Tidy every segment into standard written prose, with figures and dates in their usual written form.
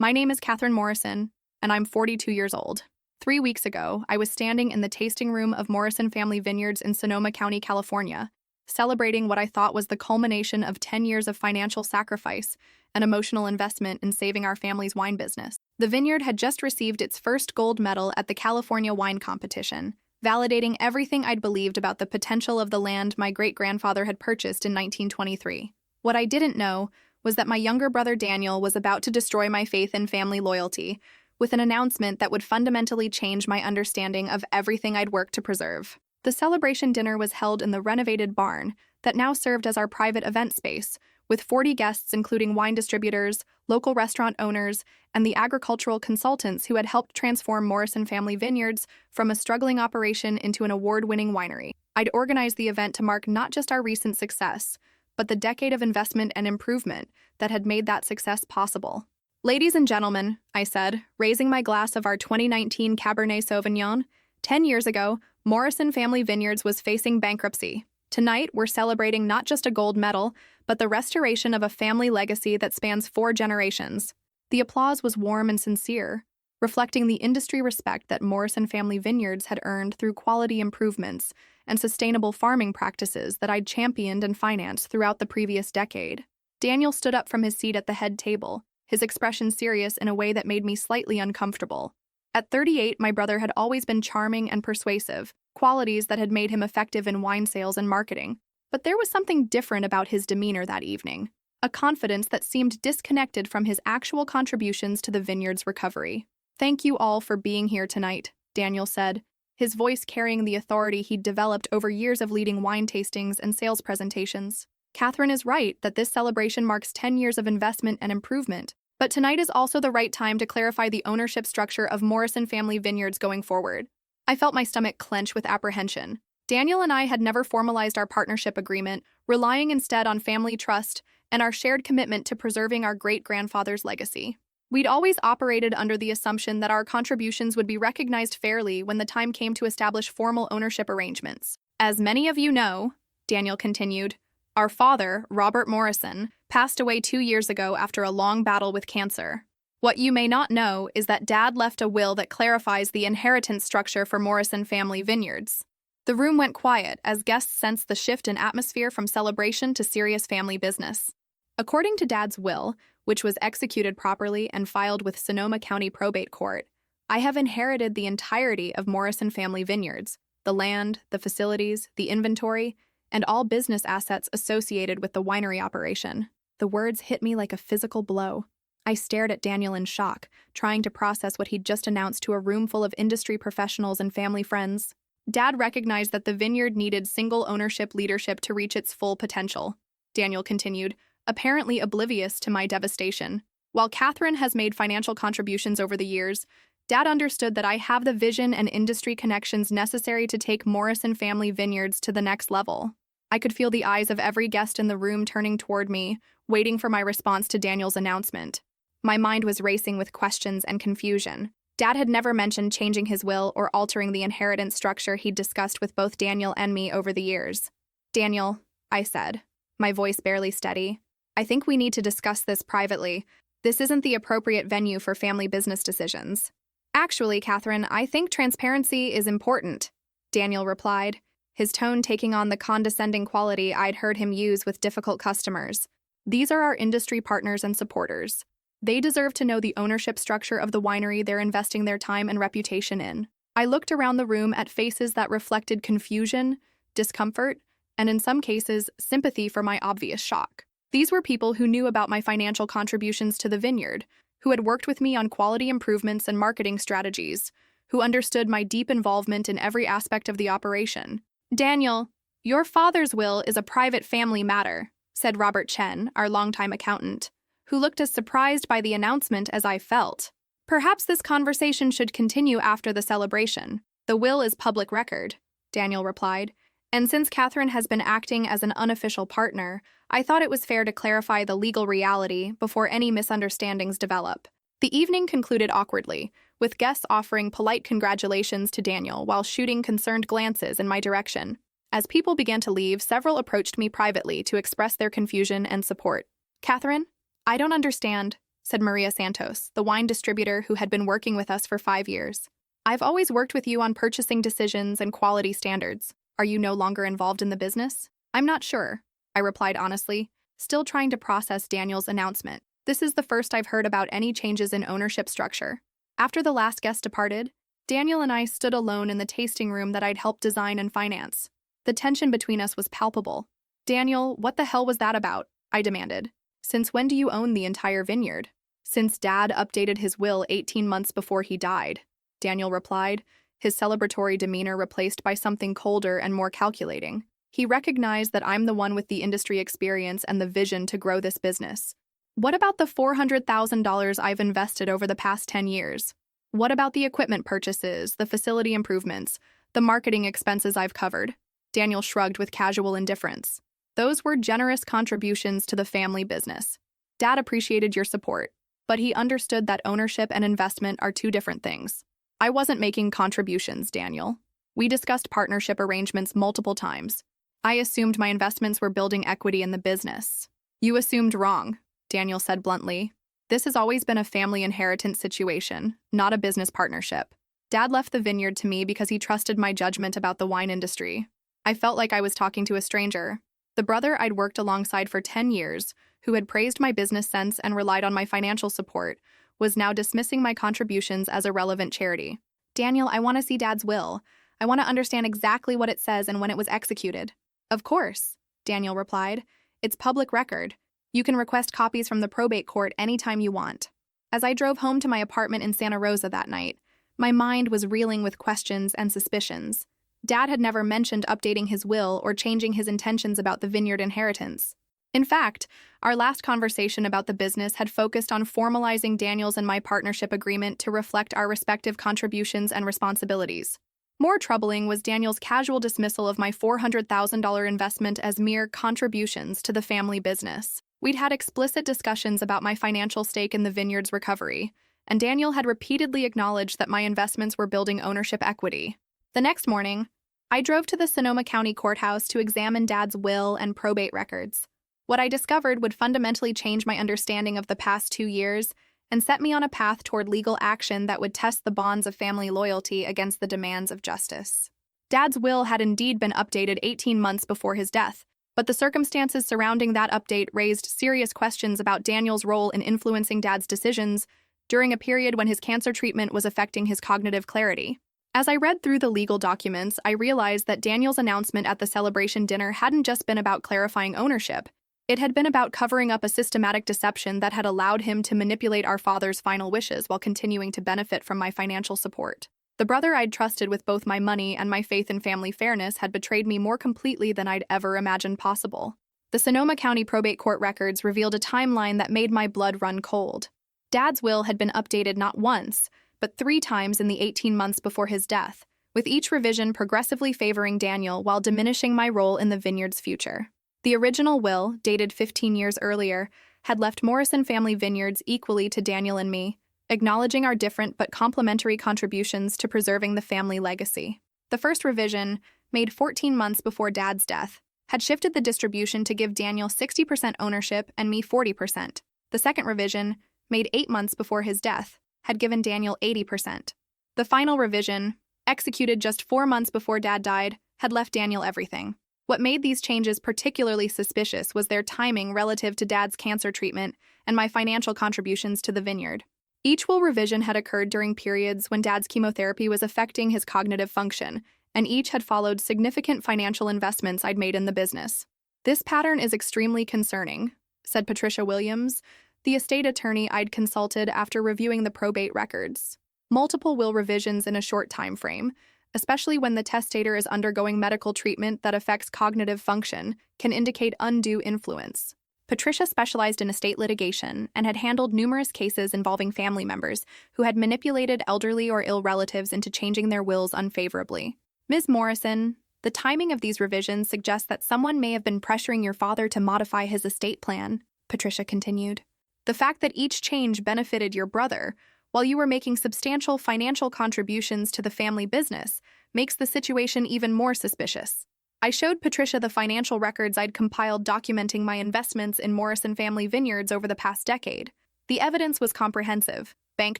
My name is Catherine Morrison, and I'm 42 years old. 3 weeks ago, I was standing in the tasting room of Morrison Family Vineyards in Sonoma County, California, celebrating what I thought was the culmination of 10 years of financial sacrifice and emotional investment in saving our family's wine business. The vineyard had just received its first gold medal at the California Wine Competition, validating everything I'd believed about the potential of the land my great-grandfather had purchased in 1923. What I didn't know was that my younger brother Daniel was about to destroy my faith in family loyalty with an announcement that would fundamentally change my understanding of everything I'd worked to preserve. The celebration dinner was held in the renovated barn that now served as our private event space, with 40 guests including wine distributors, local restaurant owners, and the agricultural consultants who had helped transform Morrison Family Vineyards from a struggling operation into an award-winning winery. I'd organized the event to mark not just our recent success, but the decade of investment and improvement that had made that success possible. "Ladies and gentlemen," I said, raising my glass of our 2019 Cabernet Sauvignon, 10 years ago, Morrison Family Vineyards was facing bankruptcy. Tonight, we're celebrating not just a gold medal, but the restoration of a family legacy that spans 4 generations. The applause was warm and sincere, reflecting the industry respect that Morrison Family Vineyards had earned through quality improvements and sustainable farming practices that I'd championed and financed throughout the previous decade. Daniel stood up from his seat at the head table, his expression serious in a way that made me slightly uncomfortable. At 38, my brother had always been charming and persuasive, qualities that had made him effective in wine sales and marketing. But there was something different about his demeanor that evening, a confidence that seemed disconnected from his actual contributions to the vineyard's recovery. "Thank you all for being here tonight," Daniel said, his voice carrying the authority he'd developed over years of leading wine tastings and sales presentations. "Catherine is right that this celebration marks 10 years of investment and improvement, but tonight is also the right time to clarify the ownership structure of Morrison Family Vineyards going forward." I felt my stomach clench with apprehension. Daniel and I had never formalized our partnership agreement, relying instead on family trust and our shared commitment to preserving our great-grandfather's legacy. We'd always operated under the assumption that our contributions would be recognized fairly when the time came to establish formal ownership arrangements. "As many of you know," Daniel continued, "our father, Robert Morrison, passed away 2 years ago after a long battle with cancer. What you may not know is that Dad left a will that clarifies the inheritance structure for Morrison Family Vineyards." The room went quiet as guests sensed the shift in atmosphere from celebration to serious family business. According to Dad's will, which was executed properly and filed with Sonoma County Probate Court, I have inherited the entirety of Morrison Family Vineyards, the land, the facilities, the inventory, and all business assets associated with the winery operation. The words hit me like a physical blow. I stared at Daniel in shock, trying to process what he'd just announced to a room full of industry professionals and family friends. Dad recognized that the vineyard needed single ownership leadership to reach its full potential, Daniel continued, apparently oblivious to my devastation. "While Catherine has made financial contributions over the years, Dad understood that I have the vision and industry connections necessary to take Morrison Family Vineyards to the next level." I could feel the eyes of every guest in the room turning toward me, waiting for my response to Daniel's announcement. My mind was racing with questions and confusion. Dad had never mentioned changing his will or altering the inheritance structure he'd discussed with both Daniel and me over the years. "Daniel," I said, my voice barely steady, "I think we need to discuss this privately. This isn't the appropriate venue for family business decisions." "Actually, Catherine, I think transparency is important," Daniel replied, his tone taking on the condescending quality I'd heard him use with difficult customers. "These are our industry partners and supporters. They deserve to know the ownership structure of the winery they're investing their time and reputation in." I looked around the room at faces that reflected confusion, discomfort, and in some cases, sympathy for my obvious shock. These were people who knew about my financial contributions to the vineyard, who had worked with me on quality improvements and marketing strategies, who understood my deep involvement in every aspect of the operation. "Daniel, your father's will is a private family matter," said Robert Chen, our longtime accountant, who looked as surprised by the announcement as I felt. "Perhaps this conversation should continue after the celebration. The will is public record," Daniel replied, "and since Catherine has been acting as an unofficial partner, I thought it was fair to clarify the legal reality before any misunderstandings develop." The evening concluded awkwardly, with guests offering polite congratulations to Daniel while shooting concerned glances in my direction. As people began to leave, several approached me privately to express their confusion and support. "Catherine, I don't understand," said Maria Santos, the wine distributor who had been working with us for 5 years. "I've always worked with you on purchasing decisions and quality standards. Are you no longer involved in the business?" "I'm not sure," I replied honestly, still trying to process Daniel's announcement. "This is the first I've heard about any changes in ownership structure." After the last guest departed, Daniel and I stood alone in the tasting room that I'd helped design and finance. The tension between us was palpable. "Daniel, what the hell was that about?" I demanded. "Since when do you own the entire vineyard?" "Since Dad updated his will 18 months before he died," Daniel replied, his celebratory demeanor replaced by something colder and more calculating. "He recognized that I'm the one with the industry experience and the vision to grow this business. What about the $400,000 I've invested over the past 10 years? What about the equipment purchases, the facility improvements, the marketing expenses I've covered?" Daniel shrugged with casual indifference. "Those were generous contributions to the family business. Dad appreciated your support, but he understood that ownership and investment are two different things." "I wasn't making contributions, Daniel. We discussed partnership arrangements multiple times. I assumed my investments were building equity in the business." "You assumed wrong," Daniel said bluntly. "This has always been a family inheritance situation, not a business partnership. Dad left the vineyard to me because he trusted my judgment about the wine industry. I felt like I was talking to a stranger. The brother I'd worked alongside for 10 years, who had praised my business sense and relied on my financial support, was now dismissing my contributions as irrelevant charity." "Daniel, I want to see Dad's will. I want to understand exactly what it says and when it was executed." "Of course," Daniel replied. "It's public record. You can request copies from the probate court anytime you want." As I drove home to my apartment in Santa Rosa that night, my mind was reeling with questions and suspicions. Dad had never mentioned updating his will or changing his intentions about the vineyard inheritance. In fact, our last conversation about the business had focused on formalizing Daniel's and my partnership agreement to reflect our respective contributions and responsibilities. More troubling was Daniel's casual dismissal of my $400,000 investment as mere contributions to the family business. We'd had explicit discussions about my financial stake in the vineyard's recovery, and Daniel had repeatedly acknowledged that my investments were building ownership equity. The next morning, I drove to the Sonoma County Courthouse to examine Dad's will and probate records. What I discovered would fundamentally change my understanding of the past 2 years and set me on a path toward legal action that would test the bonds of family loyalty against the demands of justice. Dad's will had indeed been updated 18 months before his death, but the circumstances surrounding that update raised serious questions about Daniel's role in influencing Dad's decisions during a period when his cancer treatment was affecting his cognitive clarity. As I read through the legal documents, I realized that Daniel's announcement at the celebration dinner hadn't just been about clarifying ownership. It had been about covering up a systematic deception that had allowed him to manipulate our father's final wishes while continuing to benefit from my financial support. The brother I'd trusted with both my money and my faith in family fairness had betrayed me more completely than I'd ever imagined possible. The Sonoma County probate court records revealed a timeline that made my blood run cold. Dad's will had been updated not once, but 3 times in the 18 months before his death, with each revision progressively favoring Daniel while diminishing my role in the vineyard's future. The original will, dated 15 years earlier, had left Morrison Family Vineyards equally to Daniel and me, acknowledging our different but complementary contributions to preserving the family legacy. The first revision, made 14 months before Dad's death, had shifted the distribution to give Daniel 60% ownership and me 40%. The second revision, made 8 months before his death, had given Daniel 80%. The final revision, executed just 4 months before Dad died, had left Daniel everything. What made these changes particularly suspicious was their timing relative to Dad's cancer treatment and my financial contributions to the vineyard. Each will revision had occurred during periods when Dad's chemotherapy was affecting his cognitive function, and each had followed significant financial investments I'd made in the business. "This pattern is extremely concerning," said Patricia Williams, the estate attorney I'd consulted after reviewing the probate records. "Multiple will revisions in a short time frame, especially when the testator is undergoing medical treatment that affects cognitive function, can indicate undue influence." Patricia specialized in estate litigation and had handled numerous cases involving family members who had manipulated elderly or ill relatives into changing their wills unfavorably. "Ms. Morrison, the timing of these revisions suggests that someone may have been pressuring your father to modify his estate plan," Patricia continued. "The fact that each change benefited your brother, while you were making substantial financial contributions to the family business, makes the situation even more suspicious." I showed Patricia the financial records I'd compiled documenting my investments in Morrison Family Vineyards over the past decade. The evidence was comprehensive: bank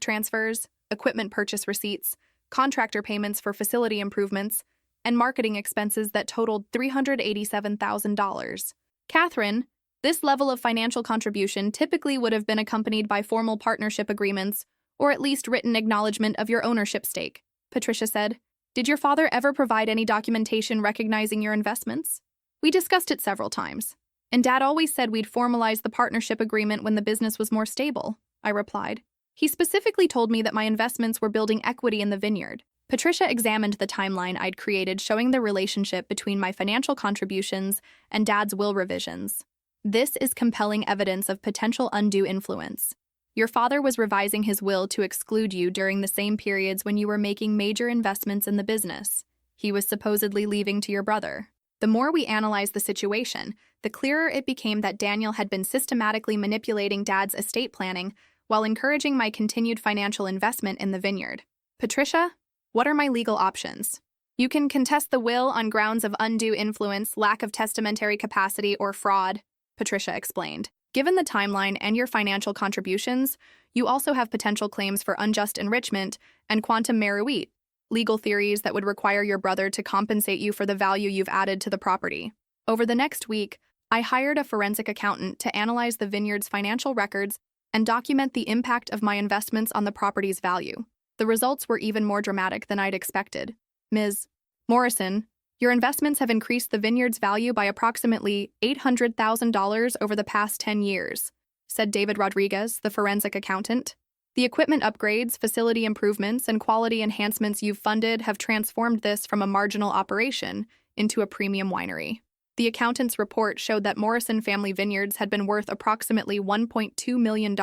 transfers, equipment purchase receipts, contractor payments for facility improvements, and marketing expenses that totaled $387,000. Catherine, this level of financial contribution typically would have been accompanied by formal partnership agreements or at least written acknowledgement of your ownership stake, Patricia said. Did your father ever provide any documentation recognizing your investments? We discussed it several times, and Dad always said we'd formalize the partnership agreement when the business was more stable, I replied. He specifically told me that my investments were building equity in the vineyard. Patricia examined the timeline I'd created showing the relationship between my financial contributions and Dad's will revisions. This is compelling evidence of potential undue influence. Your father was revising his will to exclude you during the same periods when you were making major investments in the business. He was supposedly leaving to your brother. The more we analyzed the situation, the clearer it became that Daniel had been systematically manipulating Dad's estate planning while encouraging my continued financial investment in the vineyard. Patricia, what are my legal options? You can contest the will on grounds of undue influence, lack of testamentary capacity, or fraud, Patricia explained. Given the timeline and your financial contributions, you also have potential claims for unjust enrichment and quantum meruit, legal theories that would require your brother to compensate you for the value you've added to the property. Over the next week, I hired a forensic accountant to analyze the vineyard's financial records and document the impact of my investments on the property's value. The results were even more dramatic than I'd expected. Ms. Morrison, your investments have increased the vineyard's value by approximately $800,000 over the past 10 years, said David Rodriguez, the forensic accountant. The equipment upgrades, facility improvements, and quality enhancements you've funded have transformed this from a marginal operation into a premium winery. The accountant's report showed that Morrison Family Vineyards had been worth approximately $1.2 million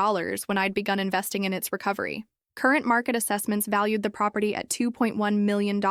when I'd begun investing in its recovery. Current market assessments valued the property at $2.1 million,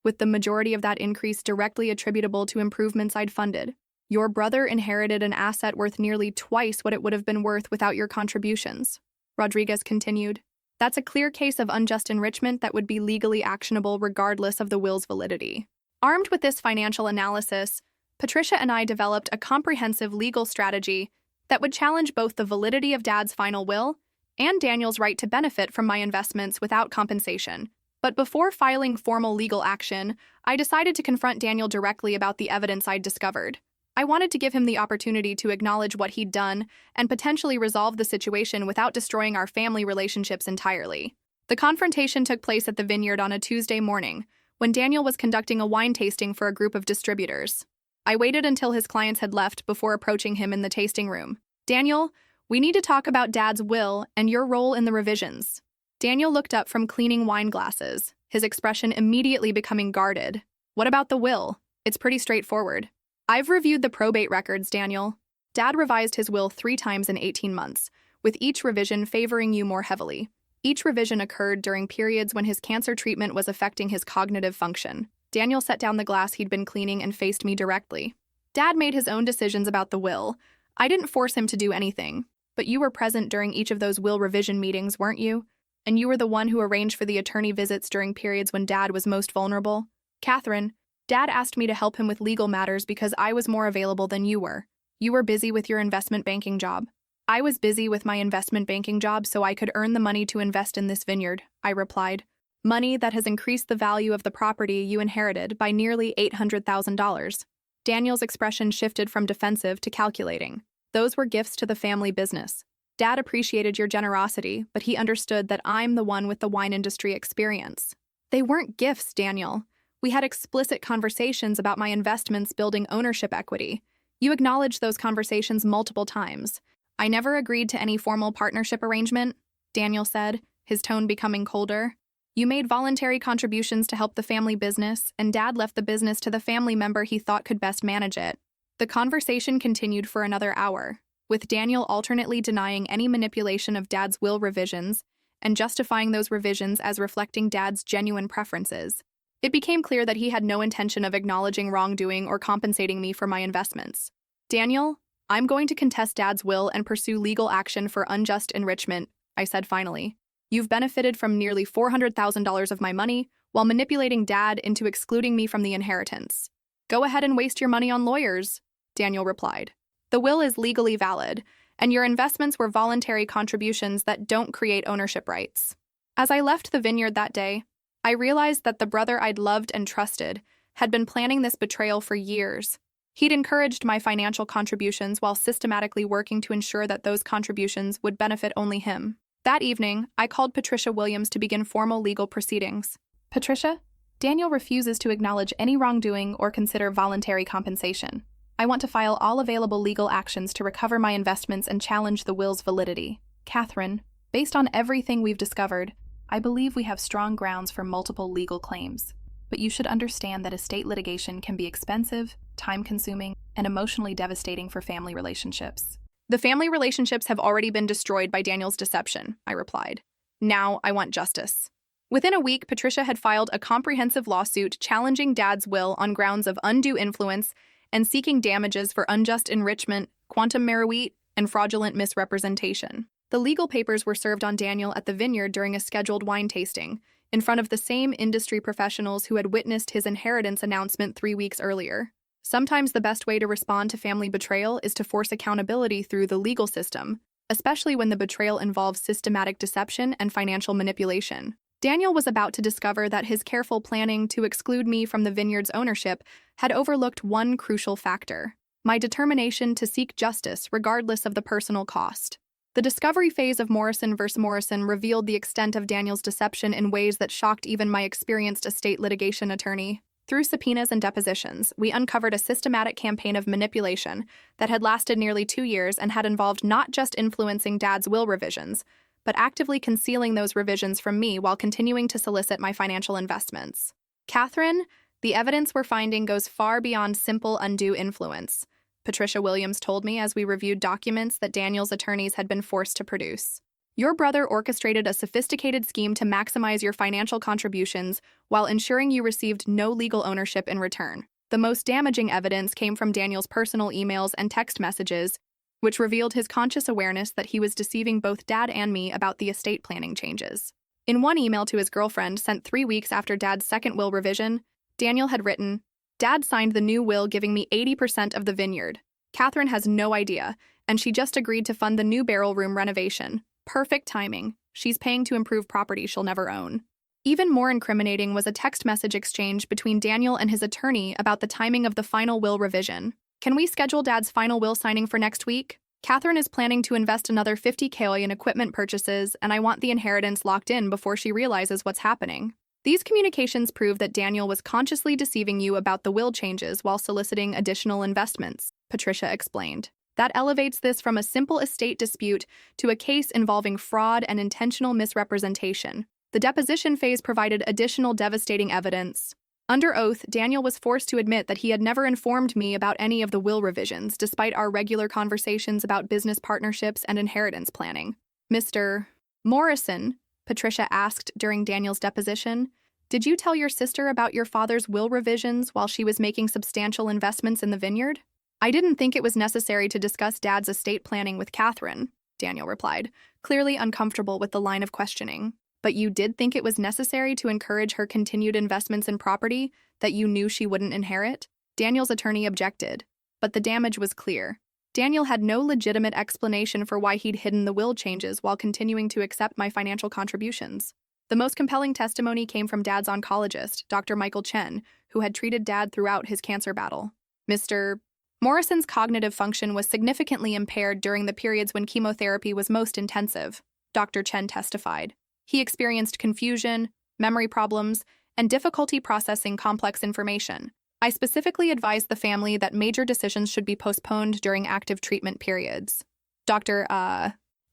with the majority of that increase directly attributable to improvements I'd funded. Your brother inherited an asset worth nearly twice what it would have been worth without your contributions, Rodriguez continued. That's a clear case of unjust enrichment that would be legally actionable regardless of the will's validity. Armed with this financial analysis, Patricia and I developed a comprehensive legal strategy that would challenge both the validity of Dad's final will and Daniel's right to benefit from my investments without compensation. But before filing formal legal action, I decided to confront Daniel directly about the evidence I'd discovered. I wanted to give him the opportunity to acknowledge what he'd done and potentially resolve the situation without destroying our family relationships entirely. The confrontation took place at the vineyard on a Tuesday morning, when Daniel was conducting a wine tasting for a group of distributors. I waited until his clients had left before approaching him in the tasting room. Daniel, we need to talk about Dad's will and your role in the revisions. Daniel looked up from cleaning wine glasses, his expression immediately becoming guarded. What about the will? It's pretty straightforward. I've reviewed the probate records, Daniel. Dad revised his will 3 times in 18 months, with each revision favoring you more heavily. Each revision occurred during periods when his cancer treatment was affecting his cognitive function. Daniel set down the glass he'd been cleaning and faced me directly. Dad made his own decisions about the will. I didn't force him to do anything, but you were present during each of those will revision meetings, weren't you? And you were the one who arranged for the attorney visits during periods when Dad was most vulnerable. Catherine, Dad asked me to help him with legal matters because I was more available than you were. You were busy with your investment banking job. I was busy with my investment banking job so I could earn the money to invest in this vineyard, I replied. Money that has increased the value of the property you inherited by nearly $800,000. Daniel's expression shifted from defensive to calculating. Those were gifts to the family business. Dad appreciated your generosity, but he understood that I'm the one with the wine industry experience. They weren't gifts, Daniel. We had explicit conversations about my investments building ownership equity. You acknowledged those conversations multiple times. I never agreed to any formal partnership arrangement, Daniel said, his tone becoming colder. You made voluntary contributions to help the family business, and Dad left the business to the family member he thought could best manage it. The conversation continued for another hour, with Daniel alternately denying any manipulation of Dad's will revisions and justifying those revisions as reflecting Dad's genuine preferences. It became clear that he had no intention of acknowledging wrongdoing or compensating me for my investments. Daniel, I'm going to contest Dad's will and pursue legal action for unjust enrichment, I said finally. You've benefited from nearly $400,000 of my money while manipulating Dad into excluding me from the inheritance. Go ahead and waste your money on lawyers, Daniel replied. The will is legally valid, and your investments were voluntary contributions that don't create ownership rights. As I left the vineyard that day, I realized that the brother I'd loved and trusted had been planning this betrayal for years. He'd encouraged my financial contributions while systematically working to ensure that those contributions would benefit only him. That evening, I called Patricia Williams to begin formal legal proceedings. Patricia, Daniel refuses to acknowledge any wrongdoing or consider voluntary compensation. I want to file all available legal actions to recover my investments and challenge the will's validity. Catherine, based on everything we've discovered, I believe we have strong grounds for multiple legal claims. But you should understand that estate litigation can be expensive, time-consuming, and emotionally devastating for family relationships. The family relationships have already been destroyed by Daniel's deception, I replied. Now I want justice. Within a week, Patricia had filed a comprehensive lawsuit challenging Dad's will on grounds of undue influence and seeking damages for unjust enrichment, quantum meruit, and fraudulent misrepresentation. The legal papers were served on Daniel at the vineyard during a scheduled wine tasting, in front of the same industry professionals who had witnessed his inheritance announcement 3 weeks earlier. Sometimes the best way to respond to family betrayal is to force accountability through the legal system, especially when the betrayal involves systematic deception and financial manipulation. Daniel was about to discover that his careful planning to exclude me from the vineyard's ownership had overlooked one crucial factor: my determination to seek justice regardless of the personal cost. The discovery phase of Morrison v. Morrison revealed the extent of Daniel's deception in ways that shocked even my experienced estate litigation attorney. Through subpoenas and depositions, we uncovered a systematic campaign of manipulation that had lasted nearly 2 years and had involved not just influencing Dad's will revisions, but actively concealing those revisions from me while continuing to solicit my financial investments. Catherine, the evidence we're finding goes far beyond simple undue influence, Patricia Williams told me as we reviewed documents that Daniel's attorneys had been forced to produce. Your brother orchestrated a sophisticated scheme to maximize your financial contributions while ensuring you received no legal ownership in return. The most damaging evidence came from Daniel's personal emails and text messages, which revealed his conscious awareness that he was deceiving both Dad and me about the estate planning changes. In one email to his girlfriend sent 3 weeks after Dad's second will revision, Daniel had written, "Dad signed the new will giving me 80% of the vineyard. Catherine has no idea, and she just agreed to fund the new barrel room renovation. Perfect timing. She's paying to improve property she'll never own." Even more incriminating was a text message exchange between Daniel and his attorney about the timing of the final will revision. "Can we schedule Dad's final will signing for next week? Catherine is planning to invest another $50K in equipment purchases, and I want the inheritance locked in before she realizes what's happening." These communications prove that Daniel was consciously deceiving you about the will changes while soliciting additional investments, Patricia explained. That elevates this from a simple estate dispute to a case involving fraud and intentional misrepresentation. The deposition phase provided additional devastating evidence. Under oath, Daniel was forced to admit that he had never informed me about any of the will revisions, despite our regular conversations about business partnerships and inheritance planning. "Mr. Morrison," Patricia asked during Daniel's deposition, "did you tell your sister about your father's will revisions while she was making substantial investments in the vineyard?" "I didn't think it was necessary to discuss Dad's estate planning with Catherine," Daniel replied, clearly uncomfortable with the line of questioning. "But you did think it was necessary to encourage her continued investments in property that you knew she wouldn't inherit?" Daniel's attorney objected, but the damage was clear. Daniel had no legitimate explanation for why he'd hidden the will changes while continuing to accept my financial contributions. The most compelling testimony came from Dad's oncologist, Dr. Michael Chen, who had treated Dad throughout his cancer battle. "Mr. Morrison's cognitive function was significantly impaired during the periods when chemotherapy was most intensive," Dr. Chen testified. "He experienced confusion, memory problems, and difficulty processing complex information. I specifically advised the family that major decisions should be postponed during active treatment periods." Dr.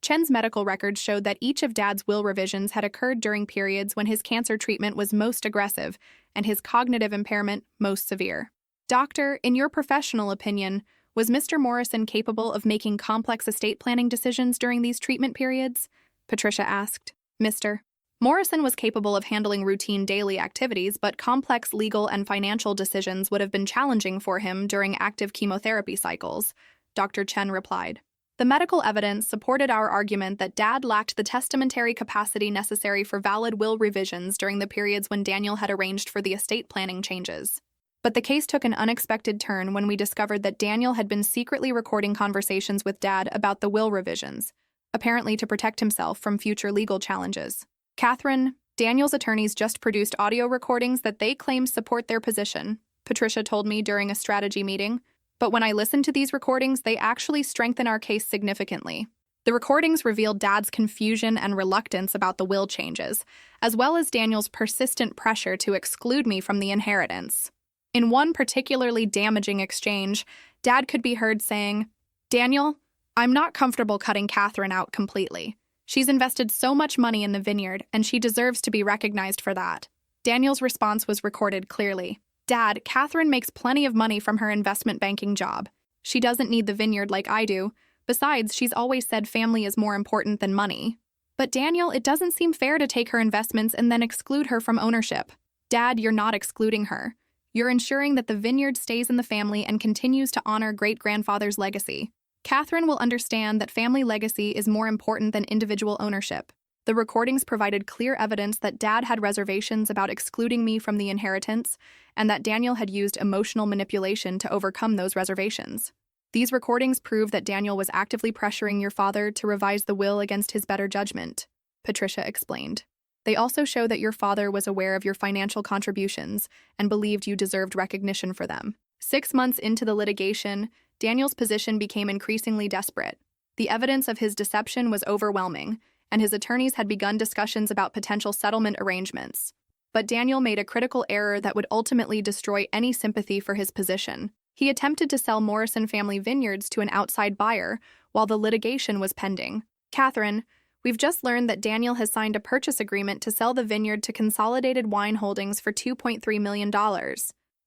Chen's medical records showed that each of Dad's will revisions had occurred during periods when his cancer treatment was most aggressive and his cognitive impairment most severe. "Doctor, in your professional opinion, was Mr. Morrison capable of making complex estate planning decisions during these treatment periods?" Patricia asked. "Mr. Morrison was capable of handling routine daily activities, but complex legal and financial decisions would have been challenging for him during active chemotherapy cycles," Dr. Chen replied. The medical evidence supported our argument that Dad lacked the testamentary capacity necessary for valid will revisions during the periods when Daniel had arranged for the estate planning changes. But the case took an unexpected turn when we discovered that Daniel had been secretly recording conversations with Dad about the will revisions, apparently to protect himself from future legal challenges. Catherine, Daniel's attorneys just produced audio recordings that they claim support their position, Patricia told me during a strategy meeting. But when I listened to these recordings, they actually strengthen our case significantly. The recordings revealed Dad's confusion and reluctance about the will changes, as well as Daniel's persistent pressure to exclude me from the inheritance. In one particularly damaging exchange, Dad could be heard saying, "Daniel, I'm not comfortable cutting Catherine out completely. She's invested so much money in the vineyard, and she deserves to be recognized for that." Daniel's response was recorded clearly. "Dad, Catherine makes plenty of money from her investment banking job. She doesn't need the vineyard like I do. Besides, she's always said family is more important than money. But Daniel, it doesn't seem fair to take her investments and then exclude her from ownership. Dad, you're not excluding her. You're ensuring that the vineyard stays in the family and continues to honor great-grandfather's legacy. Catherine will understand that family legacy is more important than individual ownership." The recordings provided clear evidence that Dad had reservations about excluding me from the inheritance, and that Daniel had used emotional manipulation to overcome those reservations. These recordings prove that Daniel was actively pressuring your father to revise the will against his better judgment, Patricia explained. They also show that your father was aware of your financial contributions and believed you deserved recognition for them. 6 months into the litigation, Daniel's position became increasingly desperate. The evidence of his deception was overwhelming, and his attorneys had begun discussions about potential settlement arrangements. But Daniel made a critical error that would ultimately destroy any sympathy for his position. He attempted to sell Morrison Family Vineyards to an outside buyer while the litigation was pending. "Catherine, we've just learned that Daniel has signed a purchase agreement to sell the vineyard to Consolidated Wine Holdings for $2.3 million,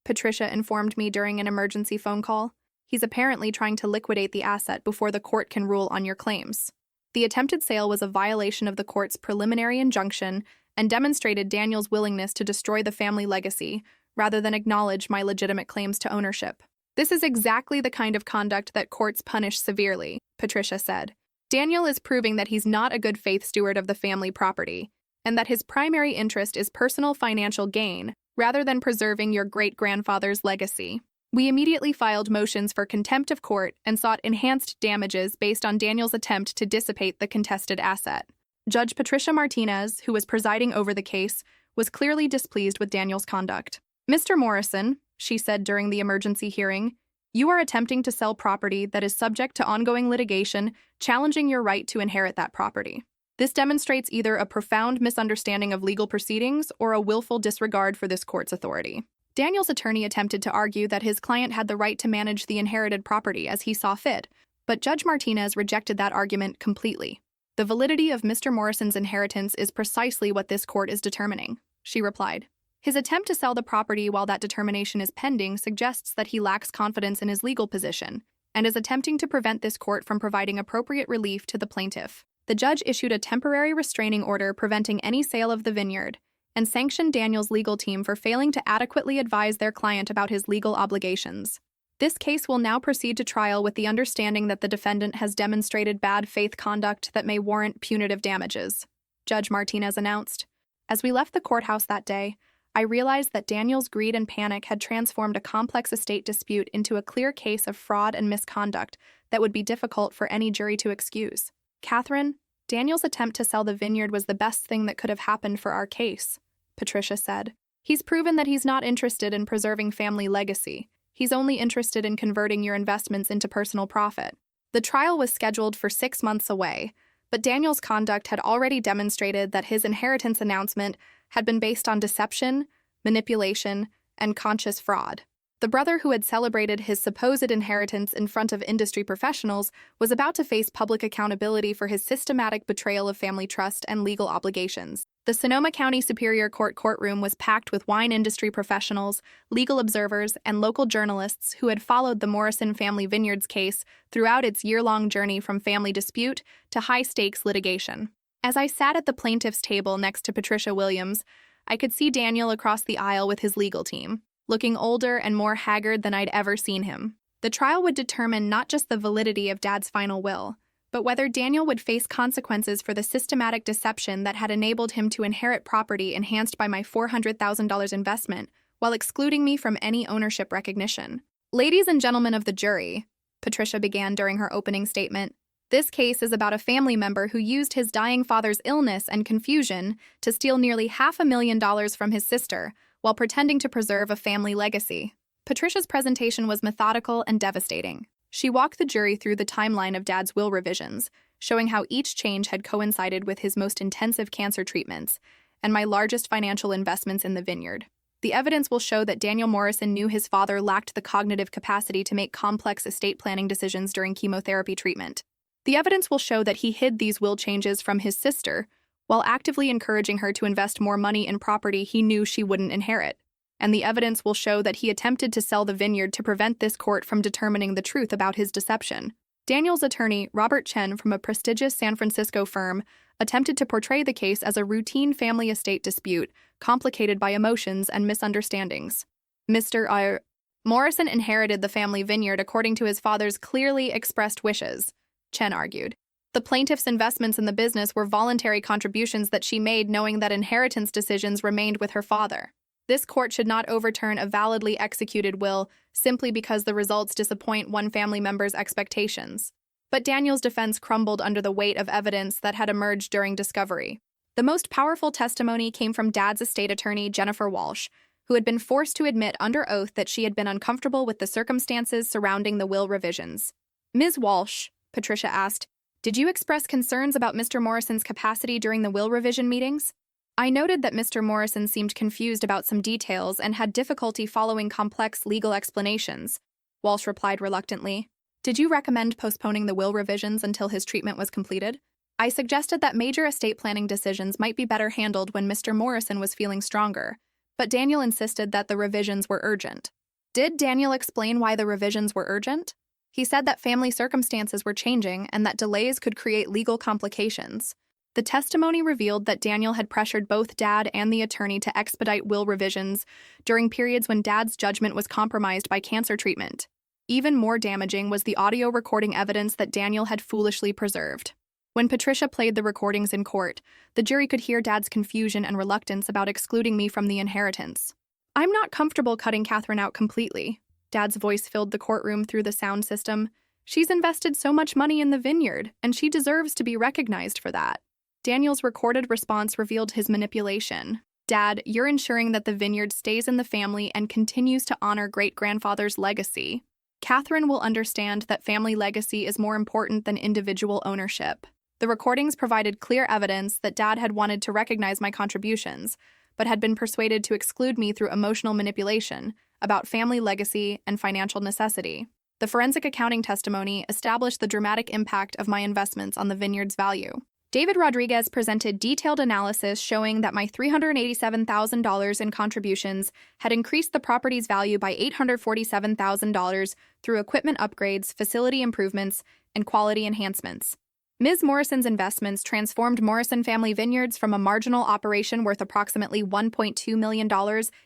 Patricia informed me during an emergency phone call. "He's apparently trying to liquidate the asset before the court can rule on your claims." The attempted sale was a violation of the court's preliminary injunction and demonstrated Daniel's willingness to destroy the family legacy rather than acknowledge my legitimate claims to ownership. "This is exactly the kind of conduct that courts punish severely," Patricia said. "Daniel is proving that he's not a good faith steward of the family property, and that his primary interest is personal financial gain rather than preserving your great-grandfather's legacy." We immediately filed motions for contempt of court and sought enhanced damages based on Daniel's attempt to dissipate the contested asset. Judge Patricia Martinez, who was presiding over the case, was clearly displeased with Daniel's conduct. "Mr. Morrison," she said during the emergency hearing, "you are attempting to sell property that is subject to ongoing litigation, challenging your right to inherit that property. This demonstrates either a profound misunderstanding of legal proceedings or a willful disregard for this court's authority." Daniel's attorney attempted to argue that his client had the right to manage the inherited property as he saw fit, but Judge Martinez rejected that argument completely. "The validity of Mr. Morrison's inheritance is precisely what this court is determining," she replied. "His attempt to sell the property while that determination is pending suggests that he lacks confidence in his legal position and is attempting to prevent this court from providing appropriate relief to the plaintiff." The judge issued a temporary restraining order preventing any sale of the vineyard and sanctioned Daniel's legal team for failing to adequately advise their client about his legal obligations. This case will now proceed to trial with the understanding that the defendant has demonstrated bad faith conduct that may warrant punitive damages, Judge Martinez announced. As we left the courthouse that day, I realized that Daniel's greed and panic had transformed a complex estate dispute into a clear case of fraud and misconduct that would be difficult for any jury to excuse. "Catherine, Daniel's attempt to sell the vineyard was the best thing that could have happened for our case," Patricia said. "He's proven that he's not interested in preserving family legacy. He's only interested in converting your investments into personal profit." The trial was scheduled for 6 months away, but Daniel's conduct had already demonstrated that his inheritance announcement had been based on deception, manipulation, and conscious fraud. The brother who had celebrated his supposed inheritance in front of industry professionals was about to face public accountability for his systematic betrayal of family trust and legal obligations. The Sonoma County Superior Court courtroom was packed with wine industry professionals, legal observers, and local journalists who had followed the Morrison Family Vineyards case throughout its year-long journey from family dispute to high-stakes litigation. As I sat at the plaintiff's table next to Patricia Williams, I could see Daniel across the aisle with his legal team, looking older and more haggard than I'd ever seen him. The trial would determine not just the validity of Dad's final will, but whether Daniel would face consequences for the systematic deception that had enabled him to inherit property enhanced by my $400,000 investment while excluding me from any ownership recognition. Ladies and gentlemen of the jury, Patricia began during her opening statement, this case is about a family member who used his dying father's illness and confusion to steal nearly $500,000 from his sister while pretending to preserve a family legacy. Patricia's presentation was methodical and devastating. She walked the jury through the timeline of Dad's will revisions, showing how each change had coincided with his most intensive cancer treatments and my largest financial investments in the vineyard. The evidence will show that Daniel Morrison knew his father lacked the cognitive capacity to make complex estate planning decisions during chemotherapy treatment. The evidence will show that he hid these will changes from his sister while actively encouraging her to invest more money in property he knew she wouldn't inherit. And the evidence will show that he attempted to sell the vineyard to prevent this court from determining the truth about his deception. Daniel's attorney, Robert Chen, from a prestigious San Francisco firm, attempted to portray the case as a routine family estate dispute, complicated by emotions and misunderstandings. Mr. Morrison inherited the family vineyard according to his father's clearly expressed wishes, Chen argued. The plaintiff's investments in the business were voluntary contributions that she made knowing that inheritance decisions remained with her father. This court should not overturn a validly executed will simply because the results disappoint one family member's expectations. But Daniel's defense crumbled under the weight of evidence that had emerged during discovery. The most powerful testimony came from Dad's estate attorney, Jennifer Walsh, who had been forced to admit under oath that she had been uncomfortable with the circumstances surrounding the will revisions. Ms. Walsh, Patricia asked, did you express concerns about Mr. Morrison's capacity during the will revision meetings? I noted that Mr. Morrison seemed confused about some details and had difficulty following complex legal explanations, Walsh replied reluctantly. Did you recommend postponing the will revisions until his treatment was completed? I suggested that major estate planning decisions might be better handled when Mr. Morrison was feeling stronger, but Daniel insisted that the revisions were urgent. Did Daniel explain why the revisions were urgent? He said that family circumstances were changing and that delays could create legal complications. The testimony revealed that Daniel had pressured both Dad and the attorney to expedite will revisions during periods when Dad's judgment was compromised by cancer treatment. Even more damaging was the audio recording evidence that Daniel had foolishly preserved. When Patricia played the recordings in court, the jury could hear Dad's confusion and reluctance about excluding me from the inheritance. I'm not comfortable cutting Catherine out completely. Dad's voice filled the courtroom through the sound system. She's invested so much money in the vineyard, and she deserves to be recognized for that. Daniel's recorded response revealed his manipulation. Dad, you're ensuring that the vineyard stays in the family and continues to honor great-grandfather's legacy. Catherine will understand that family legacy is more important than individual ownership. The recordings provided clear evidence that Dad had wanted to recognize my contributions, but had been persuaded to exclude me through emotional manipulation about family legacy and financial necessity. The forensic accounting testimony established the dramatic impact of my investments on the vineyard's value. David Rodriguez presented detailed analysis showing that my $387,000 in contributions had increased the property's value by $847,000 through equipment upgrades, facility improvements, and quality enhancements. Ms. Morrison's investments transformed Morrison Family Vineyards from a marginal operation worth approximately $1.2 million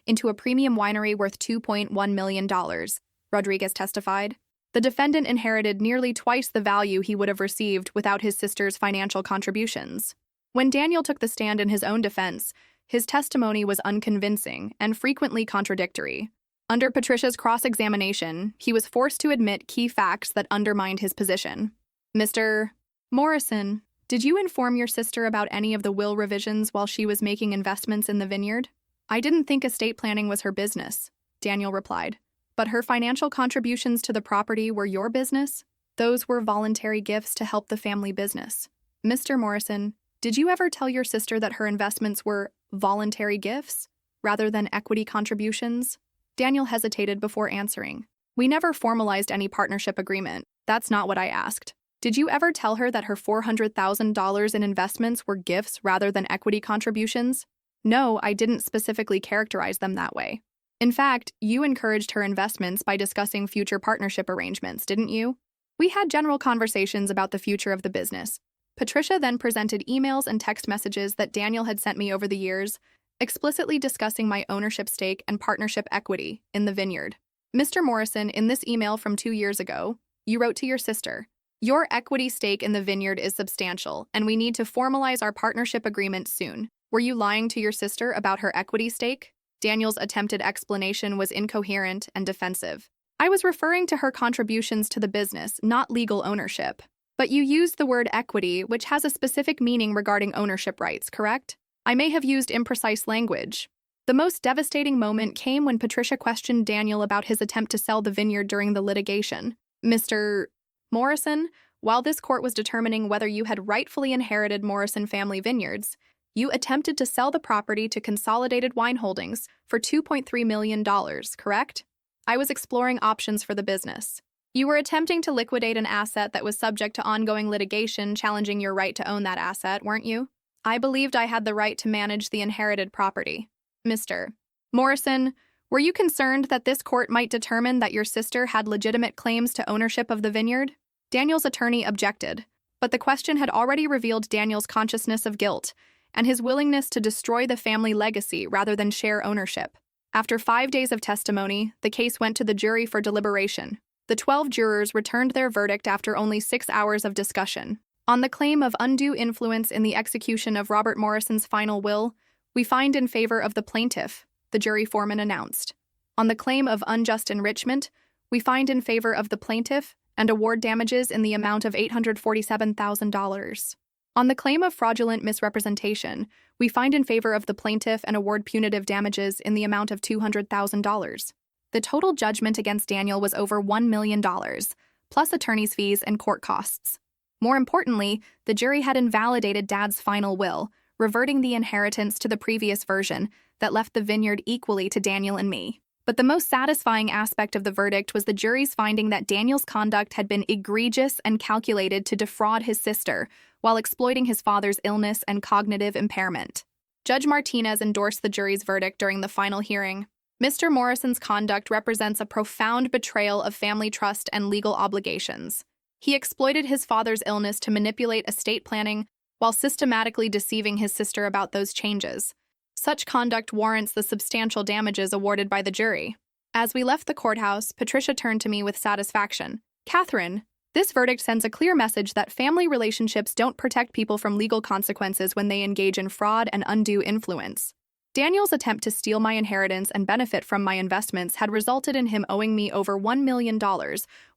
into a premium winery worth $2.1 million, Rodriguez testified. The defendant inherited nearly twice the value he would have received without his sister's financial contributions. When Daniel took the stand in his own defense, his testimony was unconvincing and frequently contradictory. Under Patricia's cross-examination, he was forced to admit key facts that undermined his position. Mr. Morrison, did you inform your sister about any of the will revisions while she was making investments in the vineyard? I didn't think estate planning was her business, Daniel replied. But her financial contributions to the property were your business? Those were voluntary gifts to help the family business. Mr. Morrison, did you ever tell your sister that her investments were voluntary gifts rather than equity contributions? Daniel hesitated before answering. We never formalized any partnership agreement. That's not what I asked. Did you ever tell her that her $400,000 in investments were gifts rather than equity contributions? No, I didn't specifically characterize them that way. In fact, you encouraged her investments by discussing future partnership arrangements, didn't you? We had general conversations about the future of the business. Patricia then presented emails and text messages that Daniel had sent me over the years, explicitly discussing my ownership stake and partnership equity in the vineyard. Mr. Morrison, in this email from 2 years ago, you wrote to your sister, "Your equity stake in the vineyard is substantial, and we need to formalize our partnership agreement soon." Were you lying to your sister about her equity stake? Daniel's attempted explanation was incoherent and defensive. I was referring to her contributions to the business, not legal ownership. But you used the word equity, which has a specific meaning regarding ownership rights, correct? I may have used imprecise language. The most devastating moment came when Patricia questioned Daniel about his attempt to sell the vineyard during the litigation. Mr. Morrison, while this court was determining whether you had rightfully inherited Morrison family vineyards, you attempted to sell the property to Consolidated Wine Holdings for $2.3 million, correct? I was exploring options for the business. You were attempting to liquidate an asset that was subject to ongoing litigation challenging your right to own that asset, weren't you? I believed I had the right to manage the inherited property. Mr. Morrison, were you concerned that this court might determine that your sister had legitimate claims to ownership of the vineyard? Daniel's attorney objected, but the question had already revealed Daniel's consciousness of guilt and his willingness to destroy the family legacy rather than share ownership. After 5 days of testimony, the case went to the jury for deliberation. The 12 jurors returned their verdict after only 6 hours of discussion. On the claim of undue influence in the execution of Robert Morrison's final will, we find in favor of the plaintiff, the jury foreman announced. On the claim of unjust enrichment, we find in favor of the plaintiff and award damages in the amount of $847,000. On the claim of fraudulent misrepresentation, we find in favor of the plaintiff and award punitive damages in the amount of $200,000. The total judgment against Daniel was over $1 million, plus attorney's fees and court costs. More importantly, the jury had invalidated Dad's final will, reverting the inheritance to the previous version that left the vineyard equally to Daniel and me. But the most satisfying aspect of the verdict was the jury's finding that Daniel's conduct had been egregious and calculated to defraud his sister while exploiting his father's illness and cognitive impairment. Judge Martinez endorsed the jury's verdict during the final hearing. Mr. Morrison's conduct represents a profound betrayal of family trust and legal obligations. He exploited his father's illness to manipulate estate planning while systematically deceiving his sister about those changes. Such conduct warrants the substantial damages awarded by the jury. As we left the courthouse, Patricia turned to me with satisfaction. Catherine, this verdict sends a clear message that family relationships don't protect people from legal consequences when they engage in fraud and undue influence. Daniel's attempt to steal my inheritance and benefit from my investments had resulted in him owing me over $1 million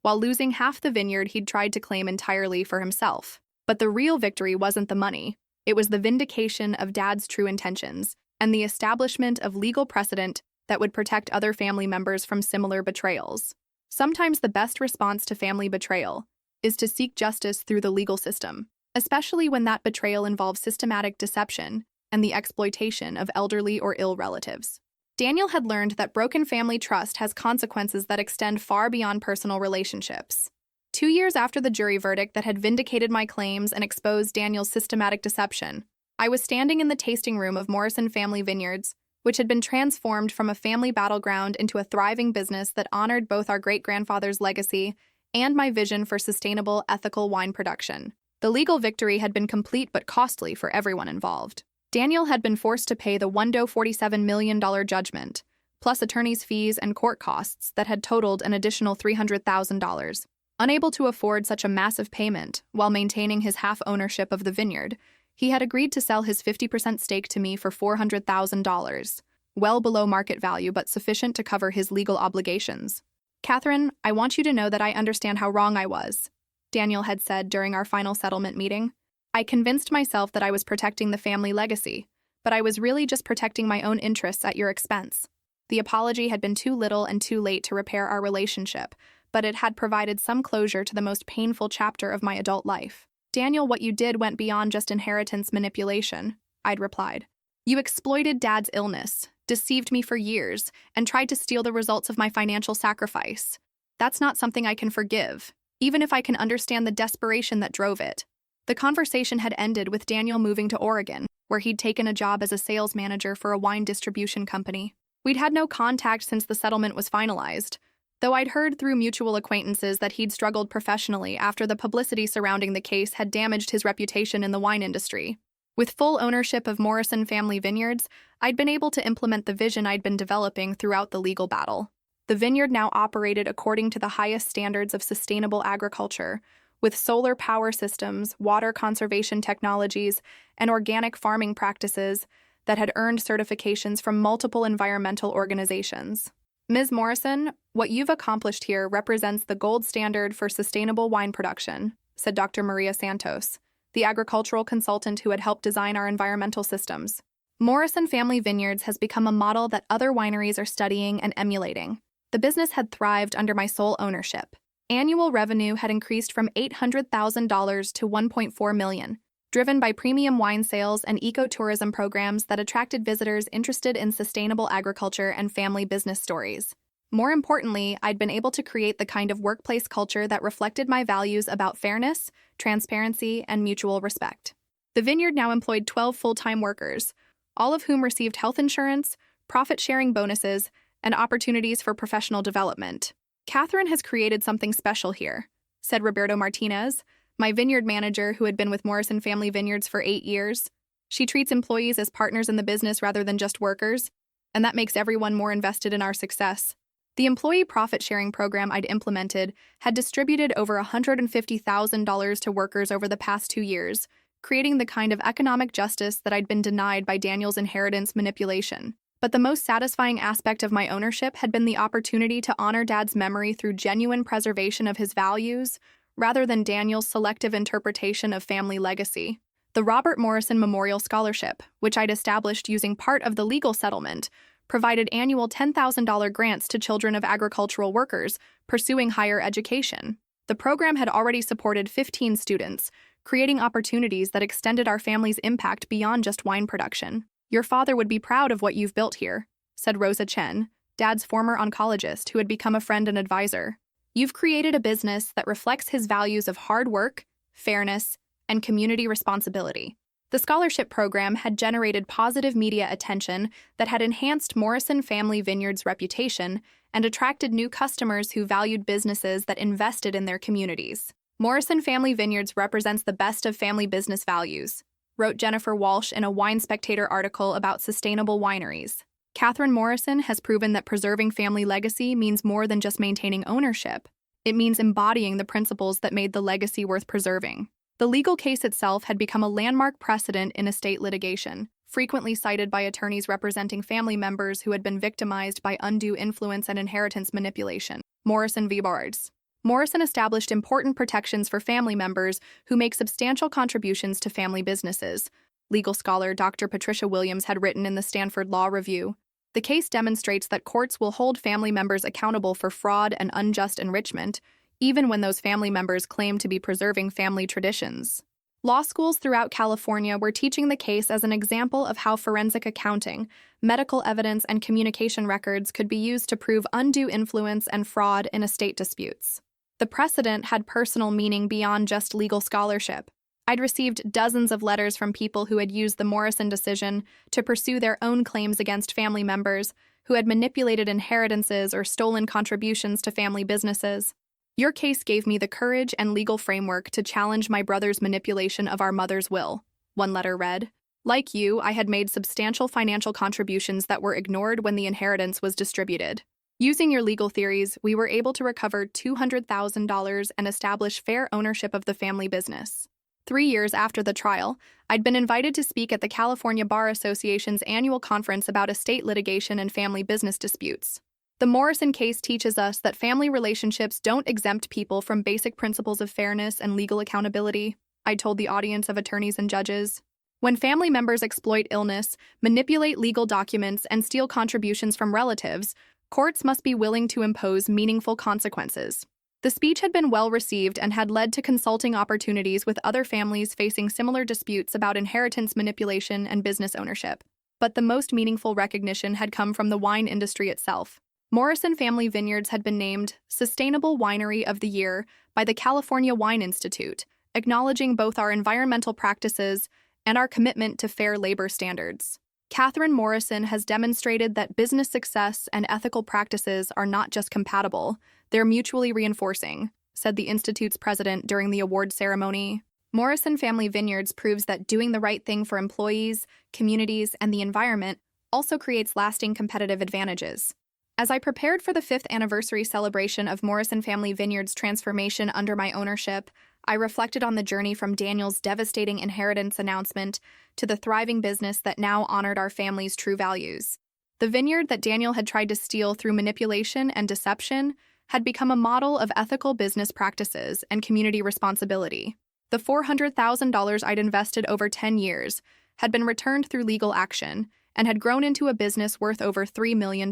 while losing half the vineyard he'd tried to claim entirely for himself. But the real victory wasn't the money. It was the vindication of Dad's true intentions and the establishment of legal precedent that would protect other family members from similar betrayals. Sometimes the best response to family betrayal is to seek justice through the legal system, especially when that betrayal involves systematic deception and the exploitation of elderly or ill relatives. Daniel had learned that broken family trust has consequences that extend far beyond personal relationships. 2 years after the jury verdict that had vindicated my claims and exposed Daniel's systematic deception, I was standing in the tasting room of Morrison Family Vineyards, which had been transformed from a family battleground into a thriving business that honored both our great-grandfather's legacy and my vision for sustainable, ethical wine production. The legal victory had been complete but costly for everyone involved. Daniel had been forced to pay the $147 million judgment, plus attorney's fees and court costs that had totaled an additional $300,000. Unable to afford such a massive payment while maintaining his half ownership of the vineyard, he had agreed to sell his 50% stake to me for $400,000, well below market value but sufficient to cover his legal obligations. Catherine, I want you to know that I understand how wrong I was, Daniel had said during our final settlement meeting. I convinced myself that I was protecting the family legacy, but I was really just protecting my own interests at your expense. The apology had been too little and too late to repair our relationship, but it had provided some closure to the most painful chapter of my adult life. Daniel, what you did went beyond just inheritance manipulation, I'd replied. You exploited Dad's illness, deceived me for years, and tried to steal the results of my financial sacrifice. That's not something I can forgive, even if I can understand the desperation that drove it. The conversation had ended with Daniel moving to Oregon, where he'd taken a job as a sales manager for a wine distribution company. We'd had no contact since the settlement was finalized, though I'd heard through mutual acquaintances that he'd struggled professionally after the publicity surrounding the case had damaged his reputation in the wine industry. With full ownership of Morrison Family Vineyards, I'd been able to implement the vision I'd been developing throughout the legal battle. The vineyard now operated according to the highest standards of sustainable agriculture, with solar power systems, water conservation technologies, and organic farming practices that had earned certifications from multiple environmental organizations. Ms. Morrison, what you've accomplished here represents the gold standard for sustainable wine production, said Dr. Maria Santos, the agricultural consultant who had helped design our environmental systems. Morrison Family Vineyards has become a model that other wineries are studying and emulating. The business had thrived under my sole ownership. Annual revenue had increased from $800,000 to $1.4 million, driven by premium wine sales and ecotourism programs that attracted visitors interested in sustainable agriculture and family business stories. More importantly, I'd been able to create the kind of workplace culture that reflected my values about fairness, transparency, and mutual respect. The vineyard now employed 12 full-time workers, all of whom received health insurance, profit-sharing bonuses, and opportunities for professional development. Catherine has created something special here, said Roberto Martinez, my vineyard manager who had been with Morrison Family Vineyards for 8 years. She treats employees as partners in the business rather than just workers, and that makes everyone more invested in our success. The employee profit-sharing program I'd implemented had distributed over $150,000 to workers over the past 2 years, creating the kind of economic justice that I'd been denied by Daniel's inheritance manipulation. But the most satisfying aspect of my ownership had been the opportunity to honor Dad's memory through genuine preservation of his values, rather than Daniel's selective interpretation of family legacy. The Robert Morrison Memorial Scholarship, which I'd established using part of the legal settlement, provided annual $10,000 grants to children of agricultural workers pursuing higher education. The program had already supported 15 students, creating opportunities that extended our family's impact beyond just wine production. Your father would be proud of what you've built here, said Rosa Chen, Dad's former oncologist who had become a friend and advisor. You've created a business that reflects his values of hard work, fairness, and community responsibility. The scholarship program had generated positive media attention that had enhanced Morrison Family Vineyards' reputation and attracted new customers who valued businesses that invested in their communities. Morrison Family Vineyards represents the best of family business values, wrote Jennifer Walsh in a Wine Spectator article about sustainable wineries. Catherine Morrison has proven that preserving family legacy means more than just maintaining ownership. It means embodying the principles that made the legacy worth preserving. The legal case itself had become a landmark precedent in estate litigation, frequently cited by attorneys representing family members who had been victimized by undue influence and inheritance manipulation. Morrison v. Bards. Morrison established important protections for family members who make substantial contributions to family businesses, legal scholar Dr. Patricia Williams had written in the Stanford Law Review. The case demonstrates that courts will hold family members accountable for fraud and unjust enrichment, even when those family members claim to be preserving family traditions. Law schools throughout California were teaching the case as an example of how forensic accounting, medical evidence, and communication records could be used to prove undue influence and fraud in estate disputes. The precedent had personal meaning beyond just legal scholarship. I'd received dozens of letters from people who had used the Morrison decision to pursue their own claims against family members who had manipulated inheritances or stolen contributions to family businesses. Your case gave me the courage and legal framework to challenge my brother's manipulation of our mother's will, one letter read. Like you, I had made substantial financial contributions that were ignored when the inheritance was distributed. Using your legal theories, we were able to recover $200,000 and establish fair ownership of the family business. 3 years after the trial, I'd been invited to speak at the California Bar Association's annual conference about estate litigation and family business disputes. The Morrison case teaches us that family relationships don't exempt people from basic principles of fairness and legal accountability, I told the audience of attorneys and judges. When family members exploit illness, manipulate legal documents, and steal contributions from relatives, courts must be willing to impose meaningful consequences. The speech had been well received and had led to consulting opportunities with other families facing similar disputes about inheritance manipulation and business ownership. But the most meaningful recognition had come from the wine industry itself. Morrison Family Vineyards had been named Sustainable Winery of the Year by the California Wine Institute, acknowledging both our environmental practices and our commitment to fair labor standards. Catherine Morrison has demonstrated that business success and ethical practices are not just compatible, they're mutually reinforcing, said the Institute's president during the award ceremony. Morrison Family Vineyards proves that doing the right thing for employees, communities, and the environment also creates lasting competitive advantages. As I prepared for the 5th anniversary celebration of Morrison Family Vineyards' transformation under my ownership, I reflected on the journey from Daniel's devastating inheritance announcement to the thriving business that now honored our family's true values. The vineyard that Daniel had tried to steal through manipulation and deception had become a model of ethical business practices and community responsibility. The $400,000 I'd invested over 10 years had been returned through legal action and had grown into a business worth over $3 million.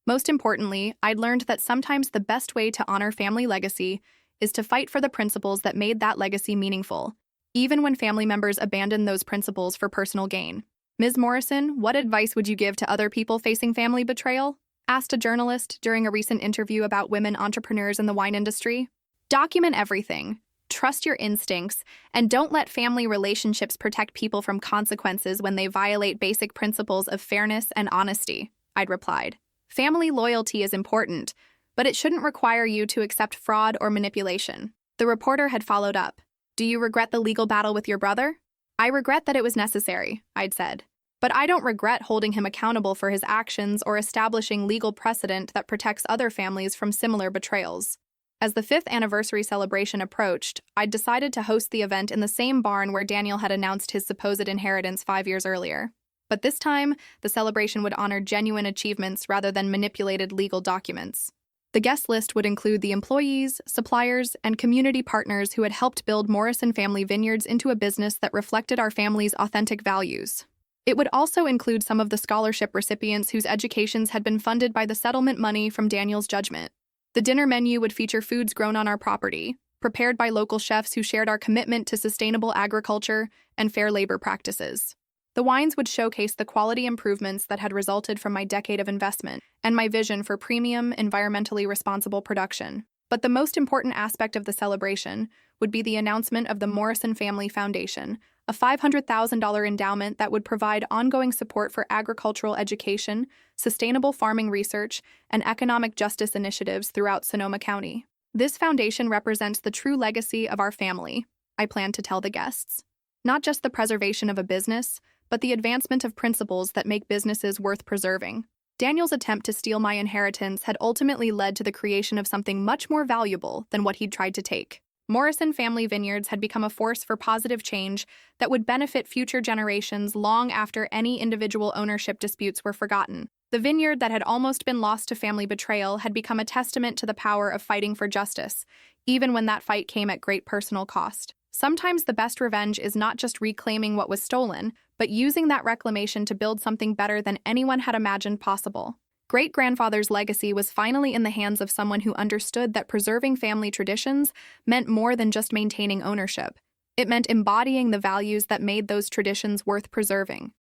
Most importantly, I'd learned that sometimes the best way to honor family legacy is to fight for the principles that made that legacy meaningful, even when family members abandon those principles for personal gain. Ms. Morrison, what advice would you give to other people facing family betrayal? Asked a journalist during a recent interview about women entrepreneurs in the wine industry. Document everything. Trust your instincts, and don't let family relationships protect people from consequences when they violate basic principles of fairness and honesty, I'd replied. Family loyalty is important, but it shouldn't require you to accept fraud or manipulation. The reporter had followed up. Do you regret the legal battle with your brother? I regret that it was necessary, I'd said. But I don't regret holding him accountable for his actions or establishing legal precedent that protects other families from similar betrayals. As the 5th anniversary celebration approached, I'd decided to host the event in the same barn where Daniel had announced his supposed inheritance 5 years earlier. But this time, the celebration would honor genuine achievements rather than manipulated legal documents. The guest list would include the employees, suppliers, and community partners who had helped build Morrison Family Vineyards into a business that reflected our family's authentic values. It would also include some of the scholarship recipients whose educations had been funded by the settlement money from Daniel's judgment. The dinner menu would feature foods grown on our property, prepared by local chefs who shared our commitment to sustainable agriculture and fair labor practices. The wines would showcase the quality improvements that had resulted from my decade of investment and my vision for premium, environmentally responsible production. But the most important aspect of the celebration would be the announcement of the Morrison Family Foundation, a $500,000 endowment that would provide ongoing support for agricultural education, sustainable farming research, and economic justice initiatives throughout Sonoma County. This foundation represents the true legacy of our family, I plan to tell the guests. Not just the preservation of a business, but the advancement of principles that make businesses worth preserving. Daniel's attempt to steal my inheritance had ultimately led to the creation of something much more valuable than what he'd tried to take. Morrison Family Vineyards had become a force for positive change that would benefit future generations long after any individual ownership disputes were forgotten. The vineyard that had almost been lost to family betrayal had become a testament to the power of fighting for justice, even when that fight came at great personal cost. Sometimes the best revenge is not just reclaiming what was stolen, but using that reclamation to build something better than anyone had imagined possible. Great-grandfather's legacy was finally in the hands of someone who understood that preserving family traditions meant more than just maintaining ownership. It meant embodying the values that made those traditions worth preserving.